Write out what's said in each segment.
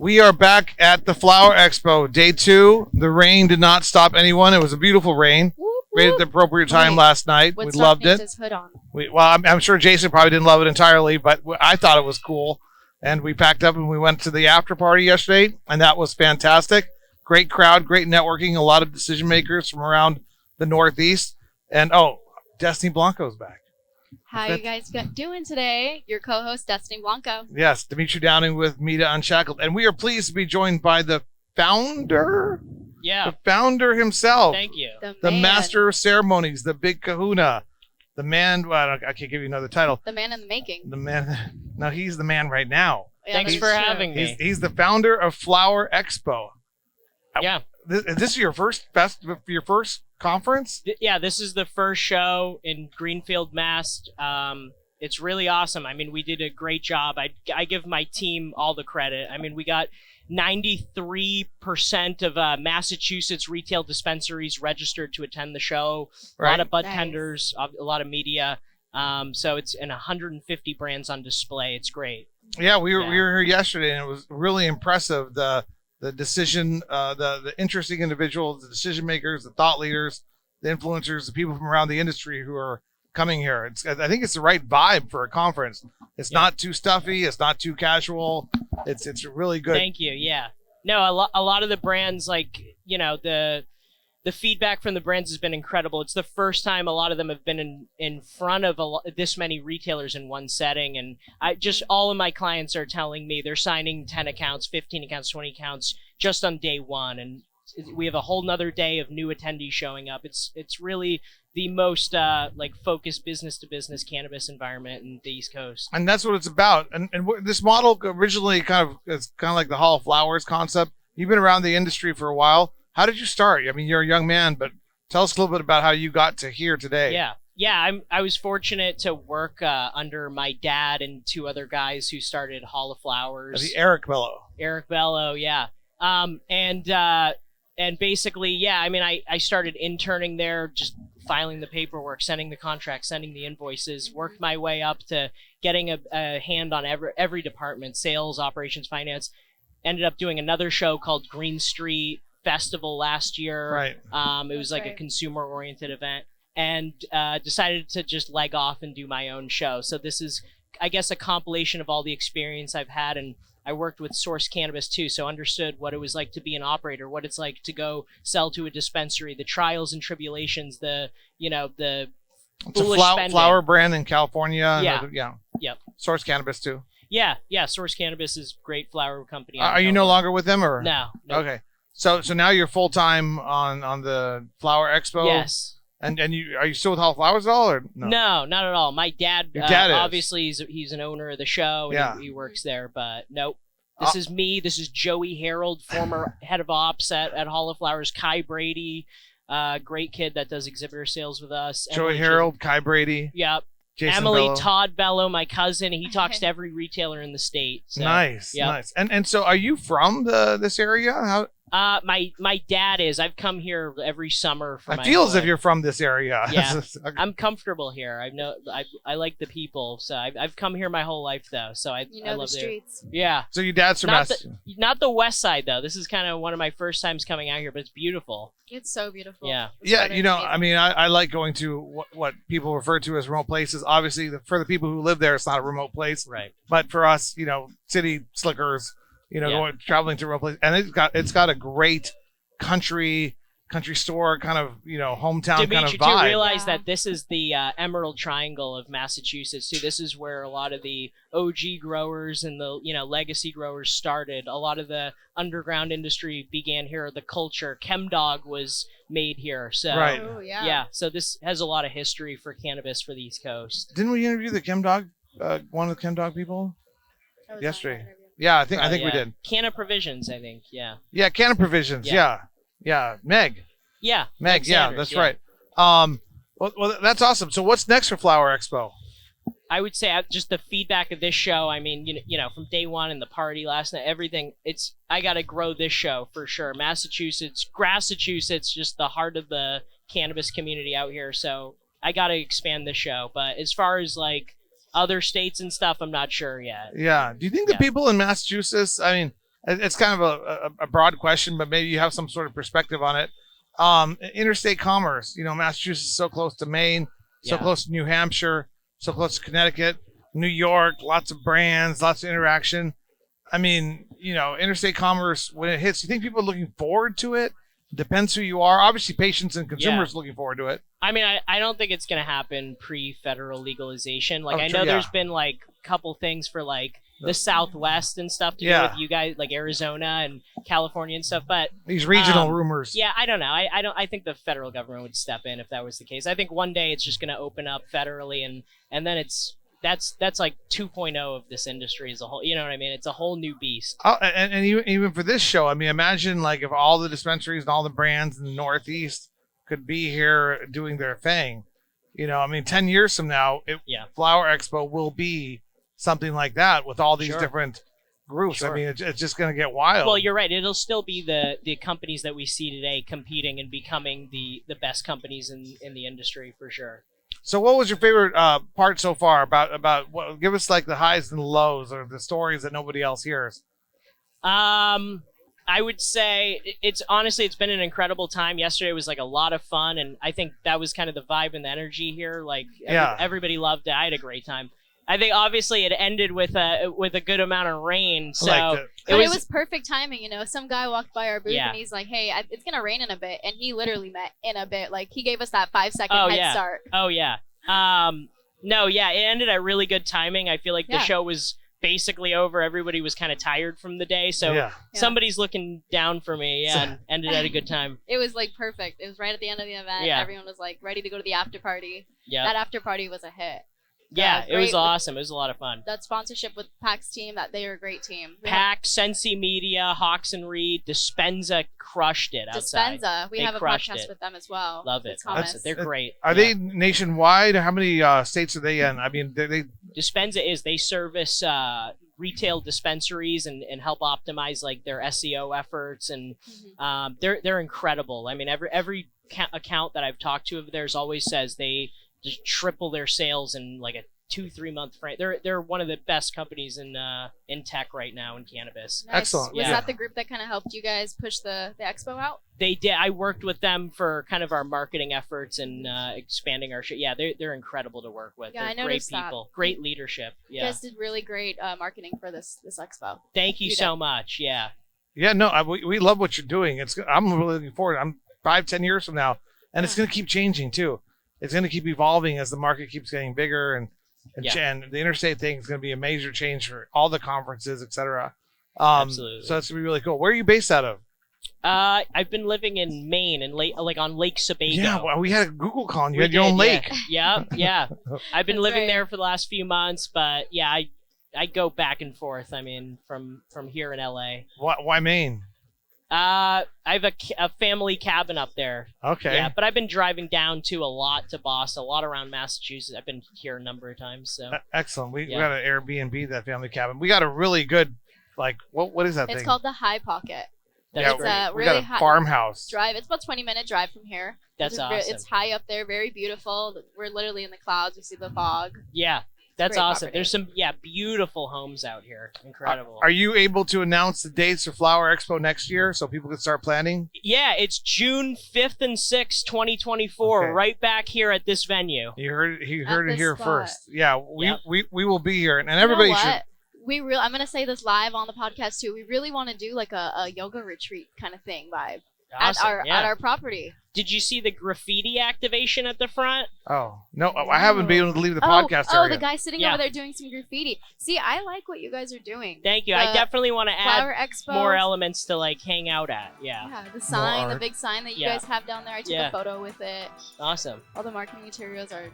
We are back at the Flower Expo, day 2. The rain did not stop anyone. It was a beautiful rain. Whoop, Right at whoop. the appropriate time last night. We loved it. His hood on. I'm sure Jason probably didn't love it entirely, but I thought it was cool. And we packed up and we went to the after party yesterday, and that was fantastic. Great crowd, great networking, a lot of decision makers from around the Northeast. And Destiny Blanco's back. How you guys doing today? Your co-host, Destiny Blanco. Yes, Demitri Downing with Mita Unshackled. And we are pleased to be joined by the founder. Yeah. The founder himself. Thank you. The master of ceremonies, the big kahuna. The man, I can't give you another title. The man in the making. The man. No, he's the man right now. Yeah, Thanks for having me. He's the founder of Flower Expo. Yeah. Is this your first conference? Yeah, this is the first show in Greenfield, Mass. It's really awesome. I mean, we did a great job. I give my team all the credit. I mean, we got 93% of Massachusetts retail dispensaries registered to attend the show. A lot of bud tenders, a lot of media. So it's in 150 brands on display. It's great. Yeah, we were here yesterday, and it was really impressive. The decision, the interesting individuals, the decision makers, the thought leaders, the influencers, the people from around the industry who are coming here. I think it's the right vibe for a conference. It's not too stuffy. It's not too casual. It's really good. Thank you. Yeah. No, a lot of the brands, like, you know, the feedback from the brands has been incredible. It's the first time a lot of them have been in front of this many retailers in one setting. And all of my clients are telling me they're signing 10 accounts, 15 accounts, 20 accounts just on day one. And we have a whole nother day of new attendees showing up. It's really the most focused business to business cannabis environment in the East Coast. And that's what it's about. And this model originally it's kind of like the Hall of Flowers concept. You've been around the industry for a while. How did you start? I mean, you're a young man, but tell us a little bit about how you got to here today. Yeah. I was fortunate to work under my dad and 2 other guys who started Hall of Flowers. The Eric Bello. Eric Bello, yeah. And basically, I mean, I started interning there, just filing the paperwork, sending the contracts, sending the invoices, worked my way up to getting a hand on every department, sales, operations, finance. Ended up doing another show called Green Street Festival last year. Right. It was like a consumer-oriented event, and decided to just leg off and do my own show. So this is, I guess, a compilation of all the experience I've had, and I worked with Source Cannabis too, so understood what it was like to be an operator, what it's like to go sell to a dispensary, the trials and tribulations, the foolish spending. Flower brand in California. Yeah. Yep. Source Cannabis too. Yeah. Source Cannabis is a great flower company. Are you no longer with them, or no? Okay. So now you're full time on the Flower Expo. Yes. And are you still with Hall of Flowers at all, or no? No, not at all. My dad, Your dad is. obviously, he's an owner of the show, and he works there. But nope. This is me. This is Joey Harold, former head of ops at Hall of Flowers. Kai Brady, great kid that does exhibitor sales with us. Joey Harold, Kai Brady. Yep. Jason Emily Bello. Todd Bello, my cousin. He talks to every retailer in the state. So, Nice. And so, are you from this area? How? My dad is. I've come here every summer for I feel as if you're from this area. Yeah, I'm comfortable here. I like the people, so I've come here my whole life though. So I love the streets. Yeah. So your dad's from Massachusetts. Not the west side though. This is kind of one of my first times coming out here, but it's beautiful. It's so beautiful. Yeah. I mean, I like going to what people refer to as remote places. Obviously, for the people who live there, it's not a remote place. Right. But for us, city slickers, going traveling to remote places, and it's got a great country store kind of hometown Demitri, kind of vibe. Do realize that this is the Emerald Triangle of Massachusetts too. This is where a lot of the OG growers and the legacy growers started. A lot of the underground industry began here. The culture, ChemDog was made here. So right. Oh, yeah. Yeah. So this has a lot of history for cannabis for the East Coast. Didn't we interview the ChemDog, one of the ChemDog people yesterday? Yeah, I think we did. Canna Provisions, I think. Yeah. Yeah, Canna Provisions. Yeah. Meg. Yeah. Meg. Yeah, Sanders, that's right. Well, that's awesome. So what's next for Flower Expo? I would say just the feedback of this show. I mean, from day one and the party last night, everything. I got to grow this show for sure. Massachusetts, just the heart of the cannabis community out here. So I got to expand this show. But as far as other states and stuff, I'm not sure yet. Yeah. Do you think the people in Massachusetts, I mean, It's kind of a broad question, but maybe you have some sort of perspective on it. Interstate commerce, Massachusetts is so close to Maine, so close to New Hampshire, so close to Connecticut, New York, lots of brands, lots of interaction. I mean, interstate commerce, when it hits, you think people are looking forward to it? Depends who you are. Obviously, patients and consumers looking forward to it. I mean, I don't think it's going to happen pre-federal legalization. Like, I know true, there's been, like, a couple things for, like, the Southwest and stuff to do with you guys, like Arizona and California and stuff, but these regional rumors. Yeah, I don't know. I think the federal government would step in if that was the case. I think one day it's just going to open up federally, and then that's like 2.0 of this industry as a whole. You know what I mean? It's a whole new beast. Oh, and even for this show, I mean, imagine like if all the dispensaries and all the brands in the Northeast could be here doing their thing. I mean, 10 years from now, Flower Expo will be something like that with all these different groups. I mean, it's just going to get wild. Well, you're right. It'll still be the companies that we see today competing and becoming the best companies in the industry for sure. So what was your favorite part so far about what, give us like the highs and lows or the stories that nobody else hears? I would say it's been an incredible time. Yesterday was like a lot of fun, and I think that was kind of the vibe and the energy here. Like everybody loved it. I had a great time. I think obviously it ended with a good amount of rain, so it was perfect timing. Some guy walked by our booth and he's like, "Hey, it's gonna rain in a bit," and he literally met in a bit. Like he gave us that 5-second head start. Oh yeah. It ended at really good timing. I feel like the show was basically over. Everybody was kind of tired from the day, so somebody's looking down for me. And ended at a good time. It was like perfect. It was right at the end of the event. Yeah. Everyone was like ready to go to the after party. Yeah, that after party was a hit. Yeah, it was awesome. It was a lot of fun. That sponsorship with PAC's team, they are a great team. PAC, Sensi Media, Hawks and Reed, Dispenza crushed it outside. Dispenza, we have a podcast with them as well. Love it. They're great. Are they nationwide? How many states are they in? I mean, Dispenza they service retail dispensaries and help optimize like their SEO efforts, and they're incredible. I mean, every account that I've talked to of theirs always says they just triple their sales in like a 2-3 month frame. They're one of the best companies in tech right now in cannabis. Nice. Excellent. Was that the group that kind of helped you guys push the expo out? They did. I worked with them for kind of our marketing efforts and expanding our shit. Yeah, they're incredible to work with. Yeah, they're great people, great leadership. Yeah, you guys did really great marketing for this expo. Thank you so much. Yeah. Yeah, no, we love what you're doing. I'm really looking forward. I'm 5-10 years from now, and it's going to keep changing too. It's going to keep evolving as the market keeps getting bigger, and the interstate thing is going to be a major change for all the conferences, etc. Absolutely. So it's going to be really cool. Where are you based out of? I've been living in Maine and on Lake Sebago. Yeah, well, we had a Google call and you had your own lake. Yeah. I've been living there for the last few months, but yeah, I go back and forth. I mean, from here in LA. Why Maine? I have a family cabin up there. Okay. Yeah, but I've been driving down to Boston, a lot around Massachusetts. I've been here a number of times. So excellent. We got an Airbnb, that family cabin. We got a really good, like, what is that thing? It's called the High Pocket. That's we got a farmhouse drive. It's about 20-minute drive from here. That's awesome. It's high up there, very beautiful. We're literally in the clouds. We see the fog. Yeah. That's great awesome. property. There's some beautiful homes out here. Incredible. Are you able to announce the dates for Flower Expo next year so people can start planning? Yeah, it's June 5th and 6th, 2024, right back here at this venue. You heard it here first. Yeah, we will be here, and everybody should. I'm gonna say this live on the podcast too. We really want to do like a yoga retreat kind of thing vibe awesome. at our property. Did you see the graffiti activation at the front? Oh, no, I haven't been able to leave the podcast area. Oh, the guy sitting over there doing some graffiti. See, I like what you guys are doing. Thank you. I definitely want to add Flower Expo, more elements to like hang out at. Yeah, the sign, the big sign that you guys have down there. I took a photo with it. Awesome. All the marketing materials are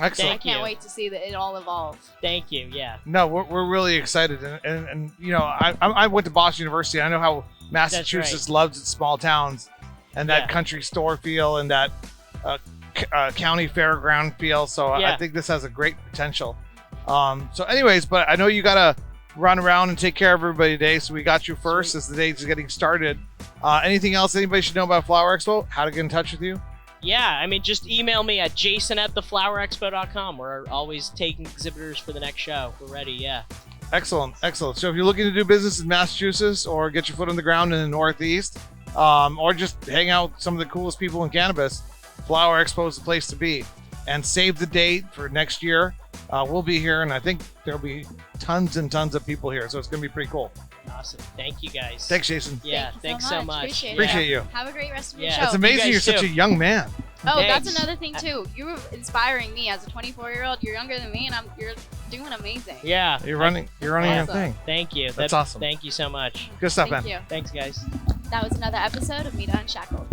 excellent. I can't wait to see that it all evolve. Thank you. Yeah. No, we're really excited, and you know, I went to Boston University. I know how Massachusetts loves its small towns. And that country store feel and that county fairground feel. So I think this has a great potential. So anyways, but I know you got to run around and take care of everybody today. So we got you first as the day is getting started. Anything else anybody should know about Flower Expo? How to get in touch with you? Yeah, I mean, just email me at jason@theflowerexpo.com. We're always taking exhibitors for the next show. We're ready, Excellent. So if you're looking to do business in Massachusetts or get your foot on the ground in the Northeast, or just hang out with some of the coolest people in cannabis, Flower Expo is the place to be. And save the date for next year. We'll be here, and I think there'll be tons and tons of people here, so it's going to be pretty cool. Awesome. Thank you, guys. Thanks, Jason. Yeah, Thank you so much. Appreciate you. Have a great rest of your Yeah. show. It's amazing You you're guys such a too. young man. Oh, Thanks. that's another thing too. You're inspiring me as a 24-year-old. You're younger than me, and you're doing amazing. Yeah. You're running your Awesome. thing. Thank you. That's awesome. Thank you so much. Good stuff, Thank man. you. Thanks, guys. That was another episode of Mita Unshackled.